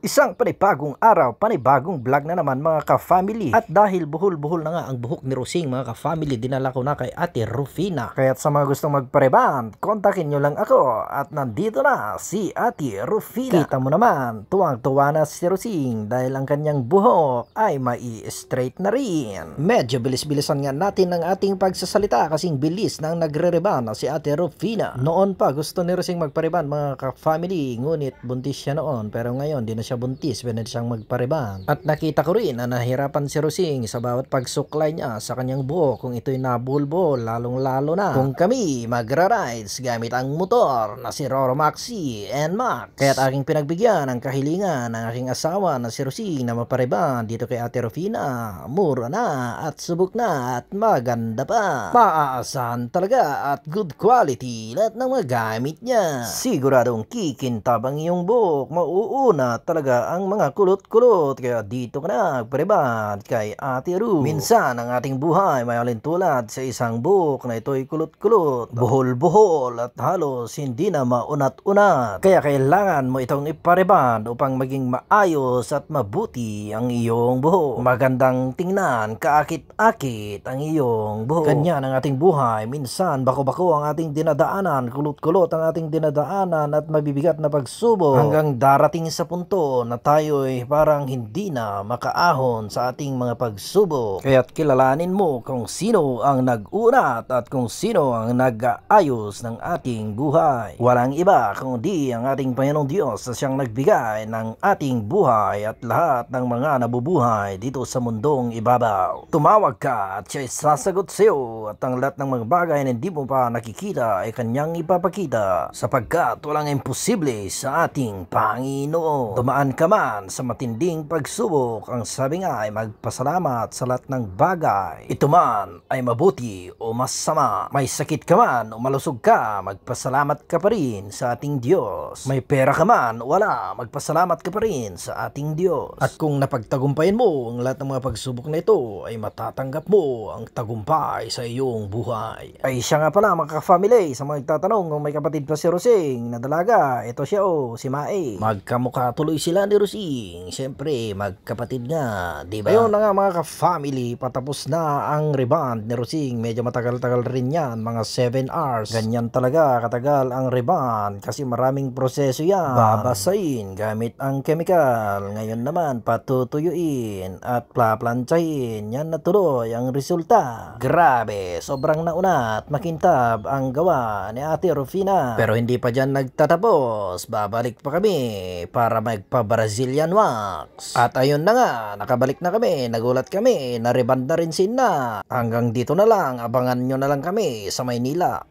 Isang panibagong araw, panibagong vlog na naman mga ka-family. At dahil buhol-buhol na nga ang buhok ni Rosing mga ka-family, dinala ko na kay Ate Rufina. Kaya't sa mga gustong magpareband, kontakin nyo lang ako. At nandito na si Ate Rufina. Kita mo naman, tuwang-tuwa na si Rosing dahil ang kanyang buhok ay mai-straight na rin. Medyo bilis-bilisan nga natin ang ating pagsasalita kasing bilis nang nagre-reband na si Ate Rufina. Noon pa gusto ni Rosing magpareband mga ka-family, ngunit buntis siya noon, pero ngayon di na siya buntis, pwede siyang magpareband. At nakita ko rin na nahirapan si Rosing sa bawat pagsuklay niya sa kanyang buhok kung ito'y nabulbol, lalong-lalo na kung kami magra-rides gamit ang motor na si Roro Maxi and Max. Kaya't aking pinagbigyan ang kahilingan ng aking asawa na si Rosing na mapareband dito kay Ate Rufina. Mura na at subok na at maganda pa. Maaasahan talaga at good quality lahat ng mga gamit niya. Siguradong kikintab ang iyong buhok, mauuna talaga ang mga kulot-kulot, kaya dito ka na nagpareband kay Ate Ru. Minsan ang ating buhay may alintulad sa isang buhok na ito'y kulot-kulot, buhol-buhol at halos hindi na maunat-unat. Kaya kailangan mo itong ipareband upang maging maayos at mabuti ang iyong buhok. Magandang tingnan, kaakit-akit ang iyong buhok. Ganyan ang ating buhay, minsan bako-bako ang ating dinadaanan, kulot-kulot ang ating dinadaanan at mabibigat na pagsubok hanggang darating sa punto na tayo'y parang hindi na makaahon sa ating mga pagsubok. Kaya't kilalanin mo kung sino ang nag-unat at kung sino ang nag-aayos ng ating buhay. Walang iba kundi ang ating Panginoong Diyos na siyang nagbigay ng ating buhay at lahat ng mga nabubuhay dito sa mundong ibabaw. Tumawag ka at siya'y sasagot sa iyo at ang lahat ng mga bagay na hindi mo pa nakikita ay kanyang ipapakita sapagkat walang imposible sa ating Panginoon. Dumaan ka man sa matinding pagsubok, ang sabi nga ay magpasalamat sa lahat ng bagay. Ito man ay mabuti o masama. May sakit ka man o malusog ka, magpasalamat ka pa rin sa ating Diyos. May pera ka man o wala, magpasalamat ka pa rin sa ating Diyos. At kung napagtagumpayan mo ang lahat ng mga pagsubok na ito, ay matatanggap mo ang tagumpay sa iyong buhay. Ay siya nga pala mga ka-family, sa mga nagtatanong kung may kapatid pa si Rosing na dalaga, ito siya si Mae. Magkamukha tuloy sila ni Rosing. Siyempre, magkapatid nga, diba? Ayun na nga mga ka-family, patapos na ang reband ni Rosing. Medyo matagal-tagal rin yan, mga 7 hours. Ganyan talaga katagal ang reband kasi maraming proseso yan. Babasahin gamit ang chemical. Ngayon naman, patutuyuin at plaplansyahin. Yan na tuloy ang resulta. Grabe, sobrang nauna at makintab ang gawa ni Ate Rufina. Pero hindi pa dyan nagtatapos. Babalik pa kami para magpa-Brazilian wax. At ayun na nga, nakabalik na kami, nagulat kami, na-reband na rin sina. Hanggang dito na lang, abangan nyo na lang kami sa Maynila.